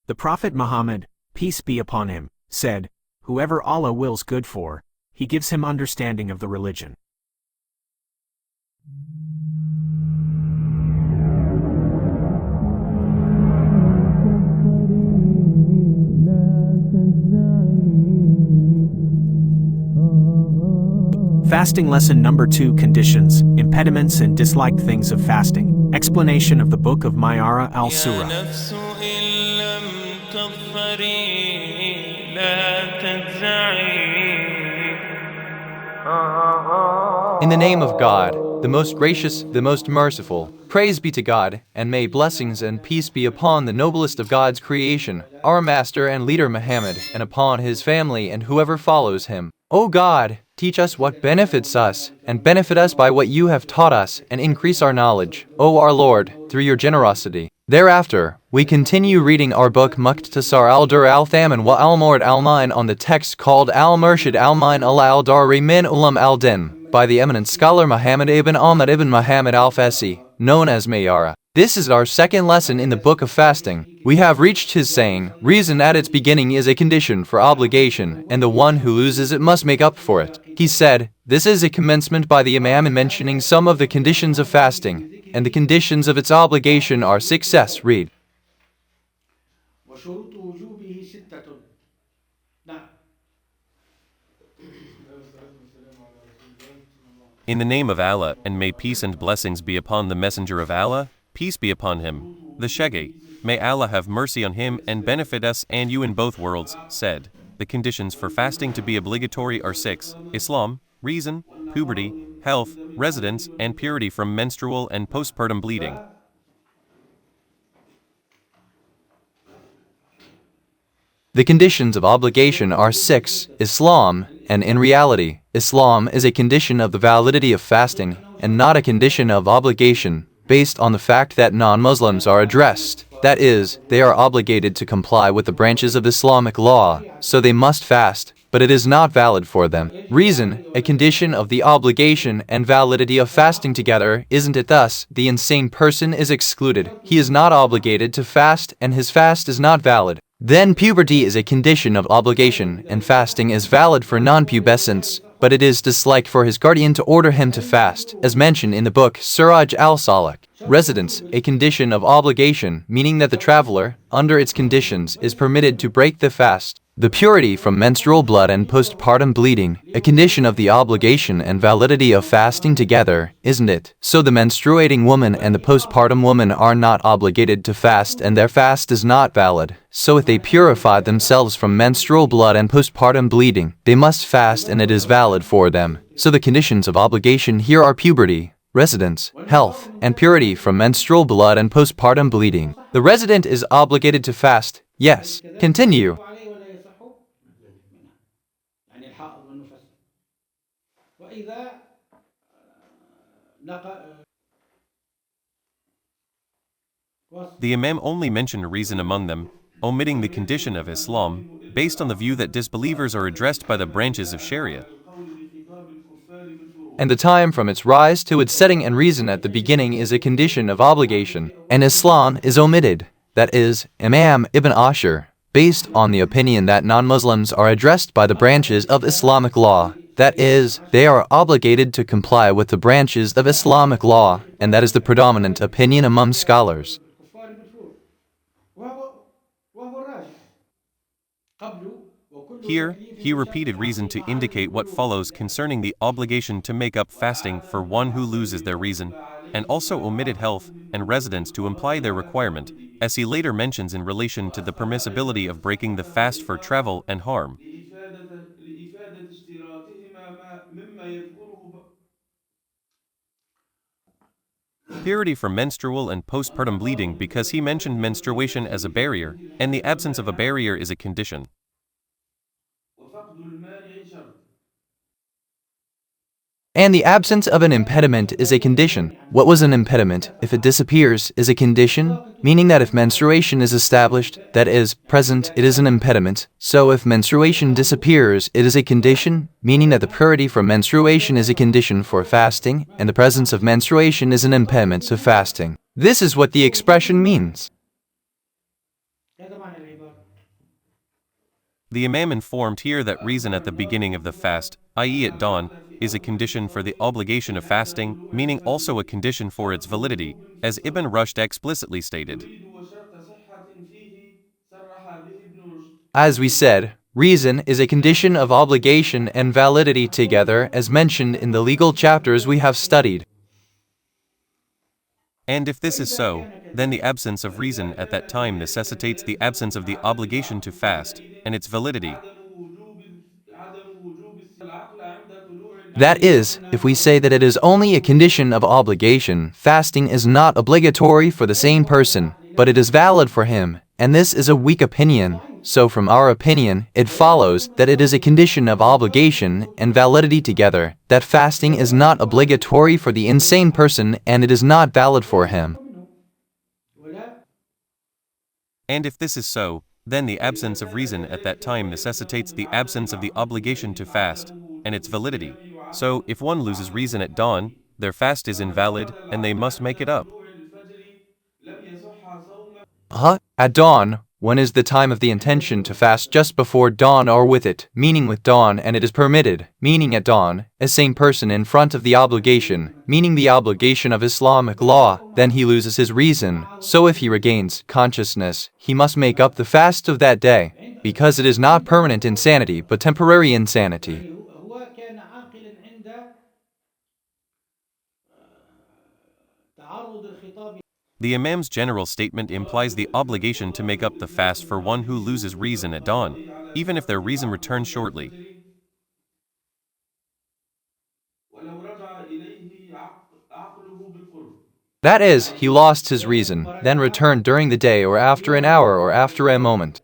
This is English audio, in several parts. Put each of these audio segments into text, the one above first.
The Prophet Muhammad, peace be upon him, said, "Whoever Allah wills good for, He gives him understanding of the religion." Fasting Lesson Number 2: Conditions, Impediments and Disliked Things of Fasting. Explanation of the Book of Mayara al-Surah. In the name of God, the most gracious, the most merciful, praise be to God, and may blessings and peace be upon the noblest of God's creation, our Master and Leader Muhammad, and upon his family and whoever follows him. O God, teach us what benefits us, and benefit us by what you have taught us, and increase our knowledge, O our Lord, through your generosity. Thereafter, we continue reading our book Muqtasar al-Dur al-Thaman wa al-Mord al-Mine on the text called Al-Murshid al-Mine al-Dari min Ulam al-Din, by the eminent scholar Muhammad ibn Ahmad ibn Muhammad al-Fasi, known as Mayara. This is our second lesson in the book of fasting. We have reached his saying, reason at its beginning is a condition for obligation, and the one who loses it must make up for it. He said, this is a commencement by the Imam in mentioning some of the conditions of fasting, and the conditions of its obligation are success. Read. In the name of Allah, and may peace and blessings be upon the Messenger of Allah, peace be upon him, the Shaggy, may Allah have mercy on him and benefit us and you in both worlds, said, the conditions for fasting to be obligatory are 6, Islam, reason, puberty, health, residence, and purity from menstrual and postpartum bleeding. The conditions of obligation are 6, Islam, and in reality, Islam is a condition of the validity of fasting, and not a condition of obligation, based on the fact that non-Muslims are addressed. That is, they are obligated to comply with the branches of Islamic law, so they must fast, but it is not valid for them. Reason, a condition of the obligation and validity of fasting together, isn't it? Thus, the insane person is excluded. He is not obligated to fast, and his fast is not valid. Then puberty is a condition of obligation, and fasting is valid for non-pubescents, but it is disliked for his guardian to order him to fast, as mentioned in the book Suraj al-Salak. Residence, a condition of obligation, meaning that the traveler, under its conditions, is permitted to break the fast. The purity from menstrual blood and postpartum bleeding, a condition of the obligation and validity of fasting together, isn't it? So the menstruating woman and the postpartum woman are not obligated to fast and their fast is not valid. So if they purify themselves from menstrual blood and postpartum bleeding, they must fast and it is valid for them. So the conditions of obligation here are puberty, residence, health, and purity from menstrual blood and postpartum bleeding. The resident is obligated to fast. Yes. Continue. The Imam only mentioned reason among them, omitting the condition of Islam, based on the view that disbelievers are addressed by the branches of Sharia. And the time from its rise to its setting and reason at the beginning is a condition of obligation, and Islam is omitted. That is, Imam Ibn Ashur, based on the opinion that non-Muslims are addressed by the branches of Islamic law. That is, they are obligated to comply with the branches of Islamic law, and that is the predominant opinion among scholars. Here, he repeated reason to indicate what follows concerning the obligation to make up fasting for one who loses their reason, and also omitted health and residence to imply their requirement, as he later mentions in relation to the permissibility of breaking the fast for travel and harm. Purity from menstrual and postpartum bleeding, because he mentioned menstruation as a barrier, and the absence of a barrier is a condition. And the absence of an impediment is a condition. What was an impediment, if it disappears, is a condition, meaning that if menstruation is established, that is, present, it is an impediment. So if menstruation disappears, it is a condition, meaning that the purity from menstruation is a condition for fasting, and the presence of menstruation is an impediment to fasting. This is what the expression means. The Imam informed here that reason at the beginning of the fast, i.e. at dawn, is a condition for the obligation of fasting, meaning also a condition for its validity, as Ibn Rushd explicitly stated. As we said, reason is a condition of obligation and validity together as mentioned in the legal chapters we have studied. And if this is so, then the absence of reason at that time necessitates the absence of the obligation to fast, and its validity. That is, if we say that it is only a condition of obligation, fasting is not obligatory for the same person, but it is valid for him, and this is a weak opinion. So from our opinion, it follows that it is a condition of obligation and validity together, that fasting is not obligatory for the insane person and it is not valid for him. And if this is so, then the absence of reason at that time necessitates the absence of the obligation to fast, and its validity. So, if one loses reason at dawn, their fast is invalid, and they must make it up. At dawn, when is the time of the intention to fast just before dawn or with it, meaning with dawn, and it is permitted, meaning at dawn, a same person in front of the obligation, meaning the obligation of Islamic law, then he loses his reason. So if he regains consciousness, he must make up the fast of that day, because it is not permanent insanity but temporary insanity. The Imam's general statement implies the obligation to make up the fast for one who loses reason at dawn, even if their reason returns shortly. That is, he lost his reason, then returned during the day or after an hour or after a moment.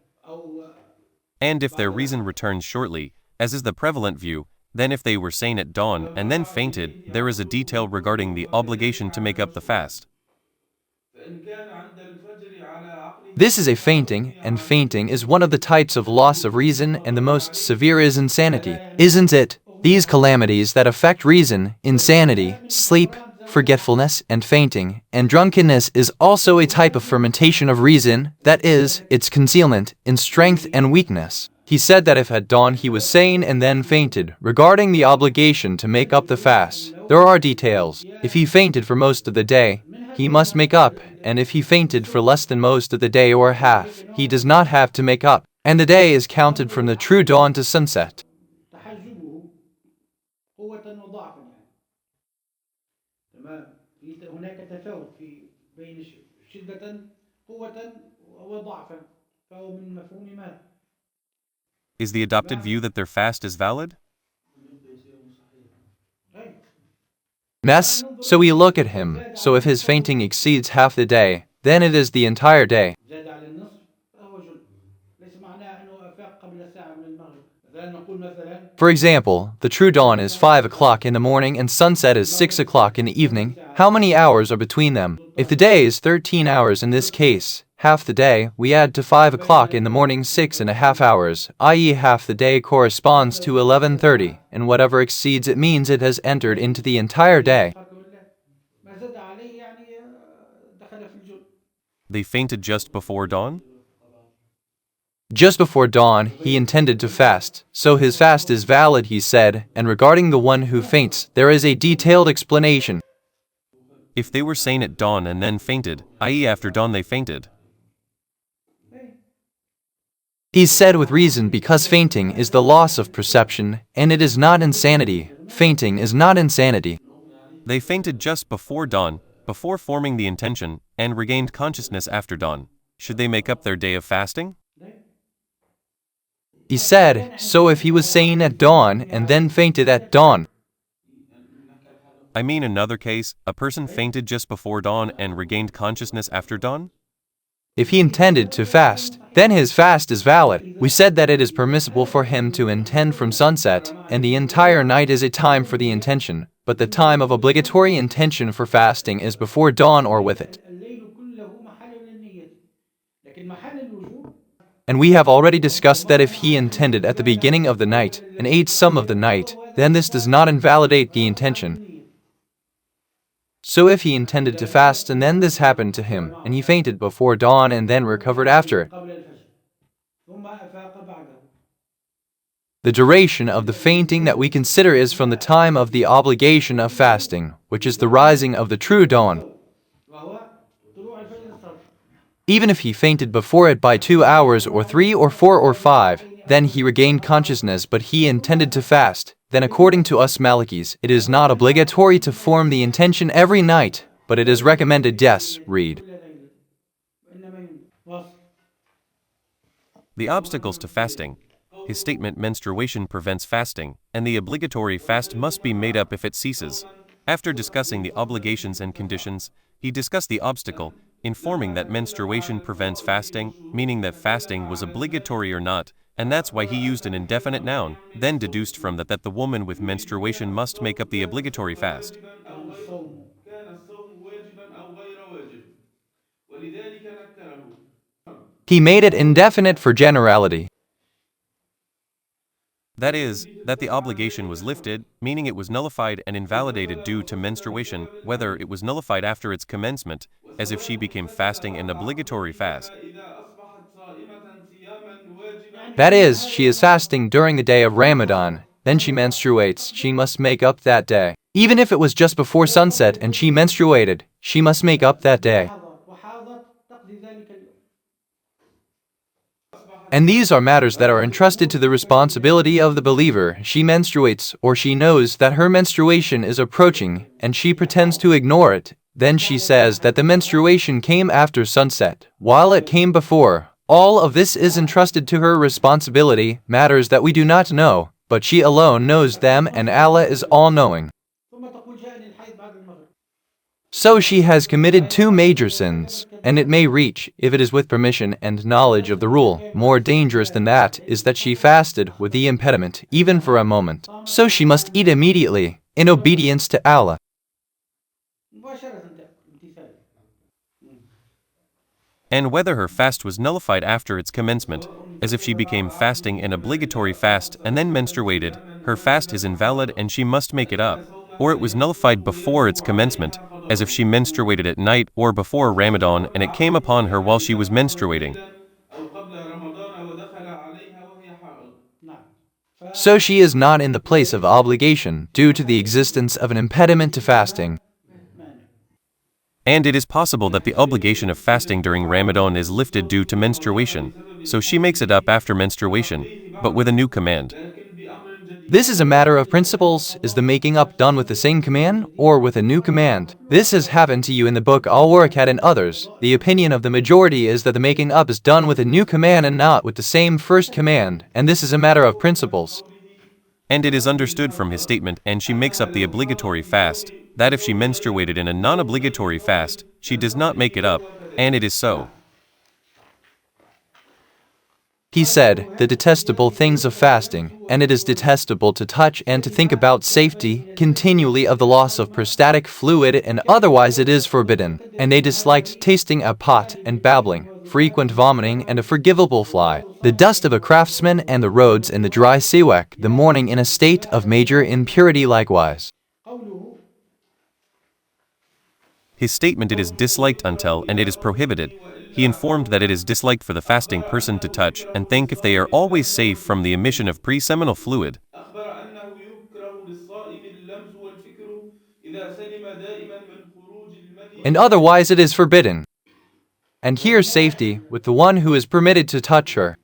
And if their reason returns shortly, as is the prevalent view, then if they were sane at dawn and then fainted, there is a detail regarding the obligation to make up the fast. This is a fainting, and fainting is one of the types of loss of reason, and the most severe is insanity, isn't it? These calamities that affect reason, insanity, sleep, forgetfulness, and fainting, and drunkenness is also a type of fermentation of reason, that is, its concealment in strength and weakness. He said that if at dawn he was sane and then fainted, regarding the obligation to make up the fast, there are details. If he fainted for most of the day, he must make up, and if he fainted for less than most of the day or half, he does not have to make up, and the day is counted from the true dawn to sunset. Is the adopted view that their fast is valid? Mess, so we look at him, so if his fainting exceeds half the day, then it is the entire day. For example, the true dawn is 5 o'clock in the morning and sunset is 6 o'clock in the evening. How many hours are between them? If the day is 13 hours in this case, half the day, we add to 5 o'clock in the morning 6.5 hours, i.e. half the day corresponds to 11:30, and whatever exceeds it means it has entered into the entire day. They fainted just before dawn? Just before dawn, he intended to fast, so his fast is valid, he said, and regarding the one who faints, there is a detailed explanation. If they were sane at dawn and then fainted, i.e. after dawn they fainted. He said with reason because fainting is the loss of perception, and it is not insanity. Fainting is not insanity. They fainted just before dawn, before forming the intention, and regained consciousness after dawn. Should they make up their day of fasting? He said, so if he was sane at dawn and then fainted at dawn. I mean another case, a person fainted just before dawn and regained consciousness after dawn? If he intended to fast, then his fast is valid. We said that it is permissible for him to intend from sunset, and the entire night is a time for the intention, but the time of obligatory intention for fasting is before dawn or with it. And we have already discussed that if he intended at the beginning of the night and ate some of the night, then this does not invalidate the intention. So if he intended to fast and then this happened to him, and he fainted before dawn and then recovered after it, The duration of the fainting that we consider is from the time of the obligation of fasting, which is the rising of the true dawn. Even if he fainted before it by 2 hours or 3 or 4 or 5, then he regained consciousness but he intended to fast, then according to us Malikis, it is not obligatory to form the intention every night, but it is recommended. Yes, read. The obstacles to fasting. His statement menstruation prevents fasting, and the obligatory fast must be made up if it ceases. After discussing the obligations and conditions, he discussed the obstacle, informing that menstruation prevents fasting, meaning that fasting was obligatory or not, and that's why he used an indefinite noun, then deduced from that the woman with menstruation must make up the obligatory fast. He made it indefinite for generality. That is, that the obligation was lifted, meaning it was nullified and invalidated due to menstruation, whether it was nullified after its commencement, as if she became fasting an obligatory fast. That is, she is fasting during the day of Ramadan, then she menstruates, she must make up that day. Even if it was just before sunset and she menstruated, she must make up that day. And these are matters that are entrusted to the responsibility of the believer. She menstruates, or she knows that her menstruation is approaching, and she pretends to ignore it. Then she says that the menstruation came after sunset, while it came before. All of this is entrusted to her responsibility, matters that we do not know, but she alone knows them and Allah is all-knowing. So she has committed 2 major sins, and it may reach, if it is with permission and knowledge of the rule. More dangerous than that is that she fasted with the impediment, even for a moment. So she must eat immediately, in obedience to Allah. And whether her fast was nullified after its commencement, as if she became fasting an obligatory fast and then menstruated, her fast is invalid and she must make it up. Or it was nullified before its commencement, as if she menstruated at night or before Ramadan and it came upon her while she was menstruating. So she is not in the place of obligation due to the existence of an impediment to fasting. And it is possible that the obligation of fasting during Ramadan is lifted due to menstruation, so she makes it up after menstruation, but with a new command. This is a matter of principles. Is the making up done with the same command or with a new command? This has happened to you in the book Al-Warakat and others. The opinion of the majority is that the making up is done with a new command and not with the same first command, and this is a matter of principles. And it is understood from his statement, and she makes up the obligatory fast, that if she menstruated in a non-obligatory fast, she does not make it up, and it is so. He said, the detestable things of fasting, and it is detestable to touch and to think about safety continually of the loss of prostatic fluid, and otherwise it is forbidden. And they disliked tasting a pot and babbling, frequent vomiting and a forgivable fly, the dust of a craftsman and the roads and the dry siwak, the morning in a state of major impurity likewise. His statement it is disliked until and it is prohibited. He informed that it is disliked for the fasting person to touch and think if they are always safe from the emission of pre-seminal fluid. And otherwise it is forbidden. And here safety with the one who is permitted to touch her.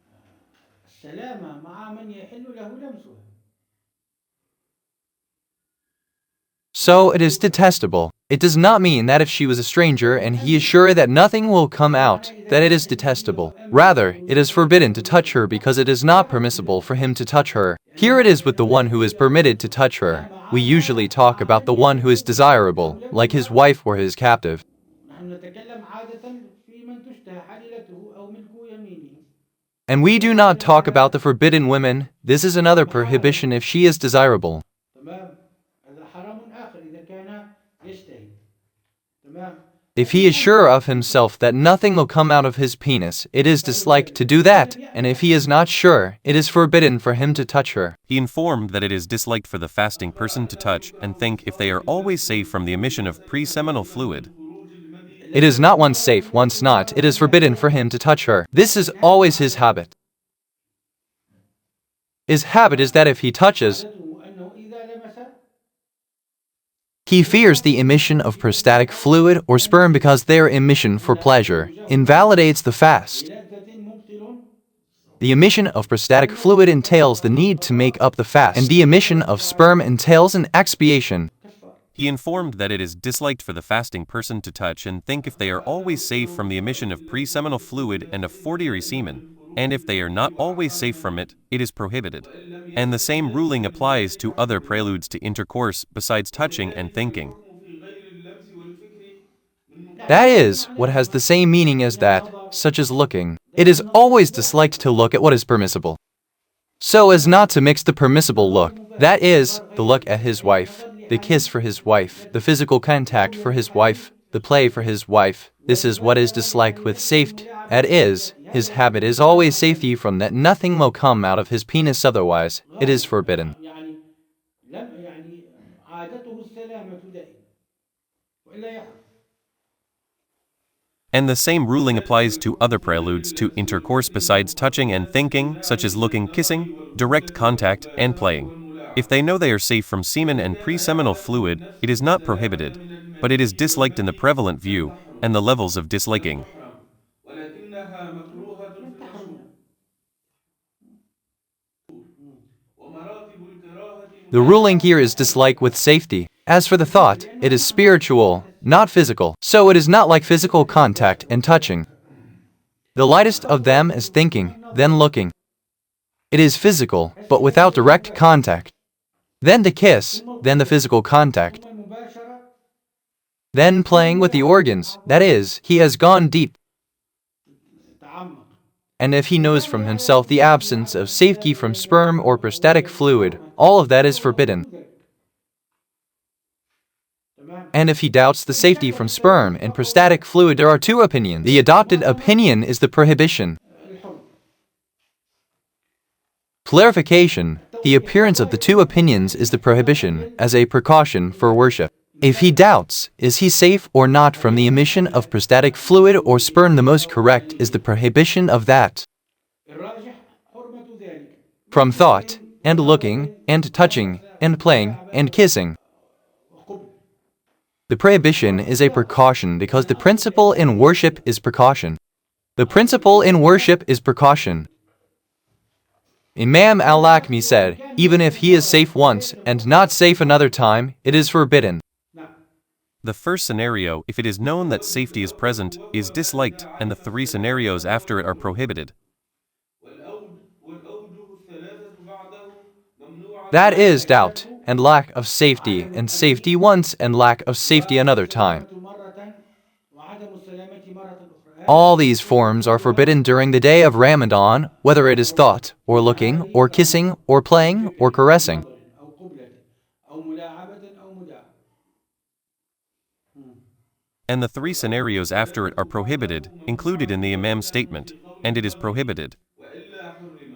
So it is detestable. It does not mean that if she was a stranger and he is sure that nothing will come out, that it is detestable. Rather, it is forbidden to touch her because it is not permissible for him to touch her. Here it is with the one who is permitted to touch her. We usually talk about the one who is desirable, like his wife or his captive. And we do not talk about the forbidden women. This is another prohibition if she is desirable. If he is sure of himself that nothing will come out of his penis, it is disliked to do that, and if he is not sure, it is forbidden for him to touch her. He informed that it is disliked for the fasting person to touch and think if they are always safe from the emission of pre-seminal fluid. It is not once safe, once not, it is forbidden for him to touch her. This is always his habit. His habit is that if he touches, عادته أنه إذا لمس he fears the emission of prostatic fluid or sperm because their emission for pleasure invalidates the fast. بلذة مبطل The emission of prostatic fluid entails the need to make up the fast, and the emission of sperm entails an expiation. كفار. He informed that it is disliked for the fasting person to touch and think if they are always safe from the emission of pre-seminal fluid and of fortiori semen, and if they are not always safe from it, it is prohibited. And the same ruling applies to other preludes to intercourse besides touching and thinking. في غير اللمس والفكر من That is, what has the same meaning as that, such as looking. It is always disliked to look at what is permissible, so as not to mix the permissible look, that is, the look at his wife, the kiss for his wife, the physical contact for his wife, the play for his wife. This is what is disliked with safety. That is, his habit is always safety from that nothing will come out of his penis otherwise. It is forbidden. يعني عادته السلامة دائما وإلا يحرم. And the same ruling applies to other preludes to intercourse besides touching and thinking, such as looking, kissing, direct contact, and playing. If they know they are safe from semen and pre-seminal fluid, it is not prohibited, but it is disliked in the prevalent view, and the levels of disliking. ولكنها مكروهة في المشهور ومراتب الكراهة The ruling here is dislike with safety. As for the thought, it is spiritual, not physical, so it is not like physical contact and touching. The lightest of them is thinking, then looking. It is physical, but without direct contact. Then the kiss, then the physical contact. ثم المباشرة Then playing with the organs, that is, he has gone deep. تعمق. And if he knows from himself the absence of safety from sperm or prostatic fluid, all of that is forbidden. تمام. And if he doubts the safety from sperm and prostatic fluid, there are two opinions. The adopted opinion is the prohibition. الحر. Clarification: the appearance of the two opinions is the prohibition, as a precaution for worship. If he doubts, is he safe or not from the emission of prostatic fluid or sperm, the most correct is the prohibition of that. الراجح حرمة ذلك. From thought, and looking, and touching, and playing, and kissing. وقبل. The prohibition is a precaution because the principle in worship is precaution. The principle in worship is precaution. Imam al-Lakmi said, even if he is safe once and not safe another time, it is forbidden. نعم. The first scenario, if it is known that safety is present, is disliked, and the three scenarios after it are prohibited. والأوجه الثلاثة بعده ممنوعة. That is doubt, and lack of safety, and safety once, and lack of safety another time. مرة وعدم السلامة مرة أخرى. All these forms are forbidden during the day of Ramadan, whether it is thought, or looking, or kissing, or playing, or caressing. أو قبلة أو ملاعبة أو مداعبة. And the three scenarios after it are prohibited, included in the Imam's statement, and it is prohibited. وإلا حرم.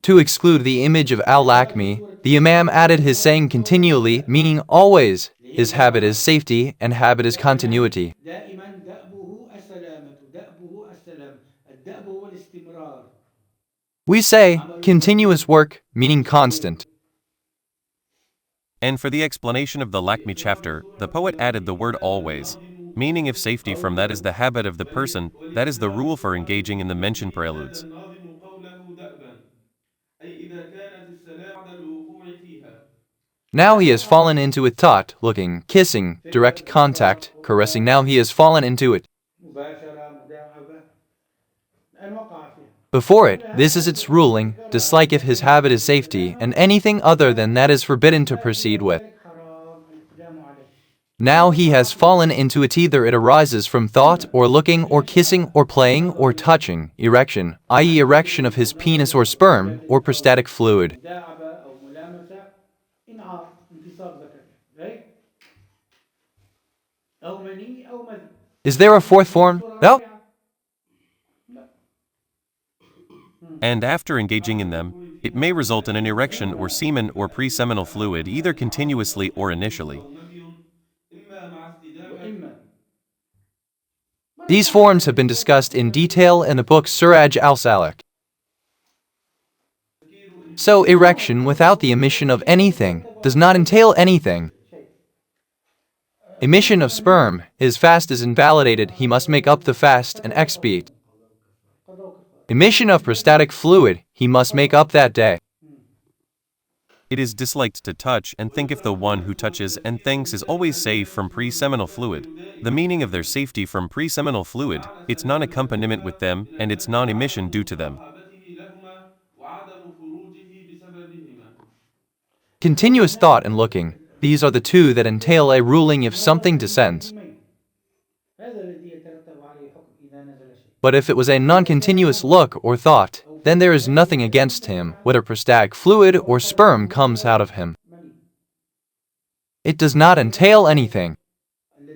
To exclude the image of al-Lakmi, the Imam added his saying continually, meaning always. His habit is safety, and habit is continuity. دائما دأبه السلامة دأبه السلام الدأب هو الاستمرار. We say, continuous work, meaning constant. And for the explanation of the Lakmi chapter, the poet added the word always, meaning if safety from that is the habit of the person, that is the rule for engaging in the mentioned preludes. الناظم قوله دأبا أي إذا كانت السلامة بعد الوقوع فيها. Now he has fallen into it thought, looking, kissing, direct contact, caressing. Now he has fallen into it. مباشرة مداعبة أن وقع فيها. Before it, this is its ruling, dislike if his habit is safety, and anything other than that is forbidden to proceed with. حرام الإقدام عليه. Now he has fallen into it, either it arises from thought, or looking, or kissing, or playing, or touching, erection, i.e. erection of his penis or sperm, or prostatic fluid. مداعبة أو ملامسة إنعاء انتصاب ذكر. right? أو مني أو مذي. Is there a fourth form? No. And after engaging in them, it may result in an erection or semen or pre-seminal fluid either continuously or initially. إما مع استدامة. These forms have been discussed in detail in the book Suraj al-Salik. So erection without the emission of anything does not entail anything. Emission of sperm, his fast is invalidated, he must make up the fast and expiate. Emission of prostatic fluid, he must make up that day. It is disliked to touch and think if the one who touches and thinks is always safe from pre-seminal fluid. The meaning of their safety from pre-seminal fluid, its non-accompaniment with them, and its non-emission due to them. Continuous thought and looking, these are the two that entail a ruling if something descends. But if it was a non-continuous look or thought, then there is nothing against him, whether prostatic fluid or sperm comes out of him. It does not entail anything.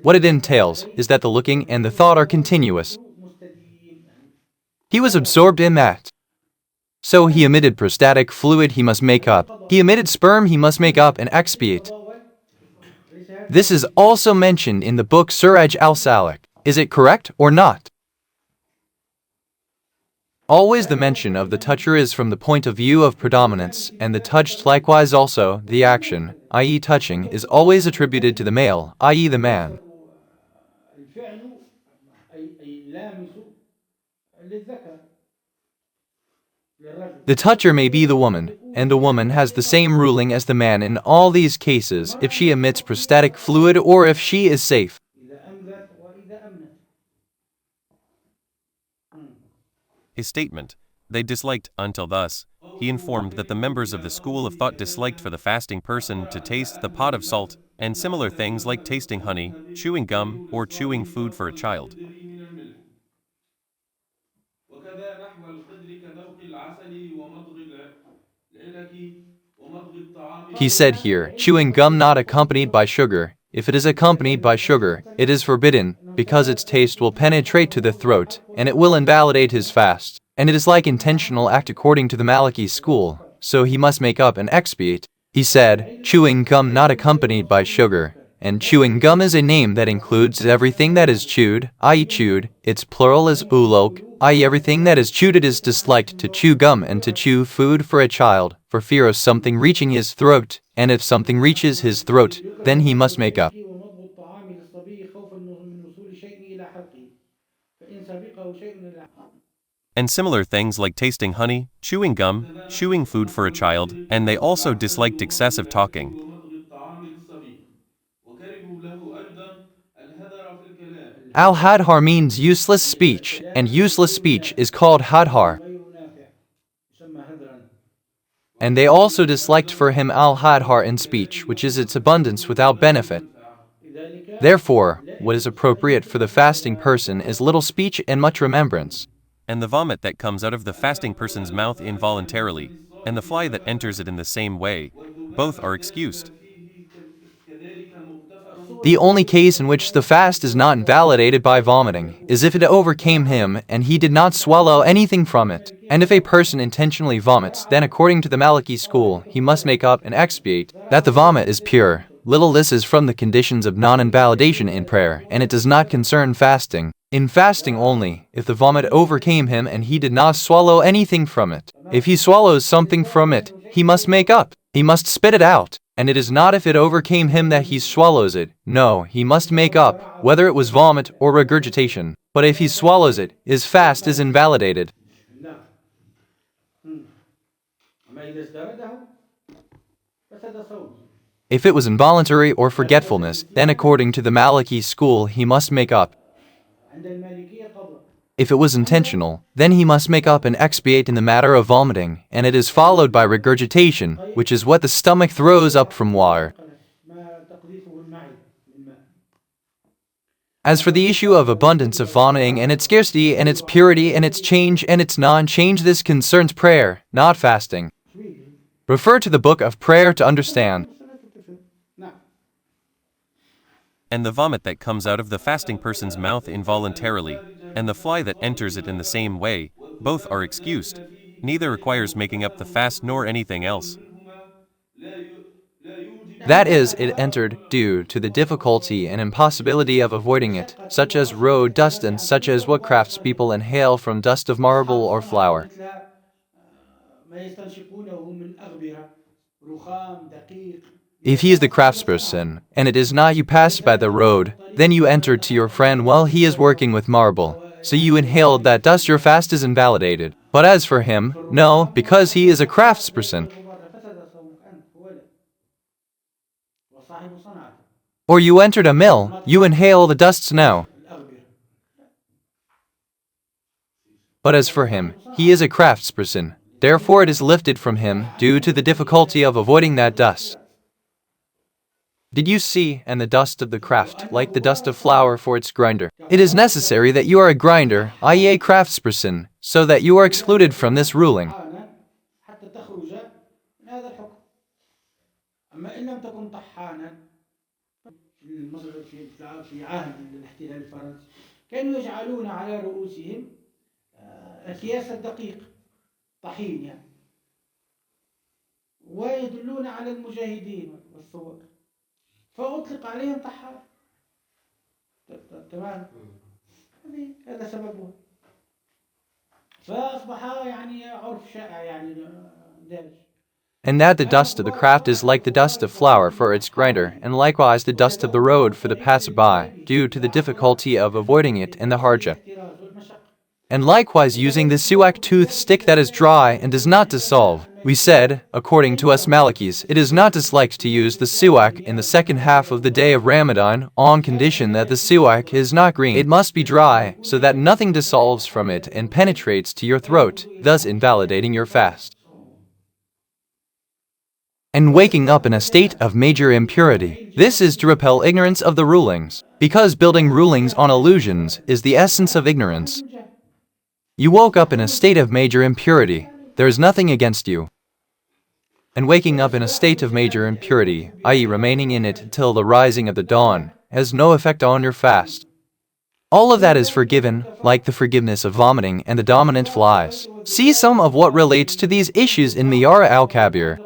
What it entails is that the looking and the thought are continuous. He was absorbed in that. So he emitted prostatic fluid, he must make up. He emitted sperm, he must make up and expiate. This is also mentioned in the book Suraj al-Salik. Is it correct or not? Always the mention of the toucher is from the point of view of predominance, and the touched likewise also, the action, i.e. touching, is always attributed to the male, i.e. the man. The toucher may be the woman, and the woman has the same ruling as the man in all these cases if she emits prostatic fluid or if she is safe. His statement, they disliked until thus, he informed that the members of the school of thought disliked for the fasting person to taste the pot of salt and similar things like tasting honey, chewing gum, or chewing food for a child. He said here, chewing gum not accompanied by sugar. If it is accompanied by sugar, it is forbidden, because its taste will penetrate to the throat, and it will invalidate his fast. And it is like intentional act according to the Maliki school, so he must make up and expiate. He said, chewing gum not accompanied by sugar. And chewing gum is a name that includes everything that is chewed, i.e. chewed. Its plural is ulok, i.e. everything that is chewed. It is disliked to chew gum and to chew food for a child, for fear of something reaching his throat, and if something reaches his throat, then he must make up. And similar things like tasting honey, chewing gum, chewing food for a child, and they also disliked excessive talking. Al-hadhar means useless speech, and useless speech is called hadhar. And they also disliked for him al-hadhar in speech, which is its abundance without benefit. Therefore, what is appropriate for the fasting person is little speech and much remembrance. And the vomit that comes out of the fasting person's mouth involuntarily, and the fly that enters it in the same way, both are excused. The only case in which the fast is not invalidated by vomiting is if it overcame him and he did not swallow anything from it. And if a person intentionally vomits, then according to the Maliki school, he must make up and expiate that the vomit is pure. Little this is from the conditions of non-invalidation in prayer, and it does not concern fasting. In fasting only, if the vomit overcame him and he did not swallow anything from it. If he swallows something from it, he must make up. He must spit it out. And it is not if it overcame him that he swallows it. No, he must make up, whether it was vomit or regurgitation. But if he swallows it, his fast is invalidated. If it was involuntary or forgetfulness, then according to the Maliki school, he must make up. If it was intentional, then he must make up and expiate in the matter of vomiting, and it is followed by regurgitation, which is what the stomach throws up from water. As for the issue of abundance of vomiting and its scarcity and its purity and its change and its non-change, this concerns prayer, not fasting. Refer to the book of prayer to understand. And the vomit that comes out of the fasting person's mouth involuntarily, and the fly that enters it in the same way, both are excused. Neither requires making up the fast nor anything else. That is, it entered due to the difficulty and impossibility of avoiding it, such as road dust and such as what craftspeople inhale from dust of marble or flour. If he is the craftsperson, and it is not, you pass by the road, then you enter to your friend while he is working with marble. So you inhaled that dust, your fast is invalidated. But as for him, no, because he is a craftsperson. Or you entered a mill, you inhale the dusts now. But as for him, he is a craftsperson. Therefore it is lifted from him due to the difficulty of avoiding that dust. Did you see, and the dust of the craft, like the dust of flour for its grinder? It is necessary that you are a grinder, i.e. a craftsperson, so that you are excluded from this ruling. في عهد الاحتلال الفرنسي كانوا يجعلون على رؤوسهم أكياس الدقيق طحين يعني ويدلون على المجاهدين والثوار فأطلق عليهم طحان تمام هذا سببه فأصبح يعني عرف شائع يعني دارج. And that the dust of the craft is like the dust of flour for its grinder, and likewise the dust of the road for the passerby, due to the difficulty of avoiding it and the hardship. And likewise using the suak tooth stick that is dry and does not dissolve. We said, according to us Malikis, it is not disliked to use the suak in the second half of the day of Ramadan, on condition that the suak is not green. It must be dry, so that nothing dissolves from it and penetrates to your throat, thus invalidating your fast. And waking up in a state of major impurity. This is to repel ignorance of the rulings, because building rulings on illusions is the essence of ignorance. You woke up in a state of major impurity, there is nothing against you. And waking up in a state of major impurity, i.e. remaining in it till the rising of the dawn, has no effect on your fast. All of that is forgiven, like the forgiveness of vomiting and the dominant flies. See some of what relates to these issues in Miyara al-Kabir.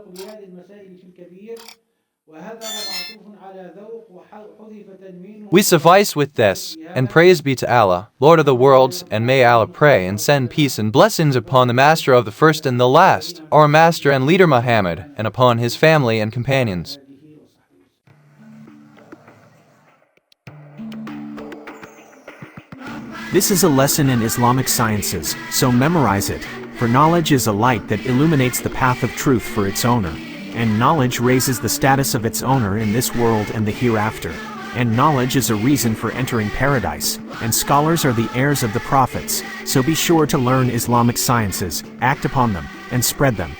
We suffice with this, and praise be to Allah, Lord of the worlds, and may Allah pray and send peace and blessings upon the Master of the first and the last, our Master and Leader Muhammad, and upon his family and companions. This is a lesson in Islamic sciences, so memorize it, for knowledge is a light that illuminates the path of truth for its owner, and knowledge raises the status of its owner in this world and the hereafter. And knowledge is a reason for entering paradise, and scholars are the heirs of the prophets, so be sure to learn Islamic sciences, act upon them, and spread them.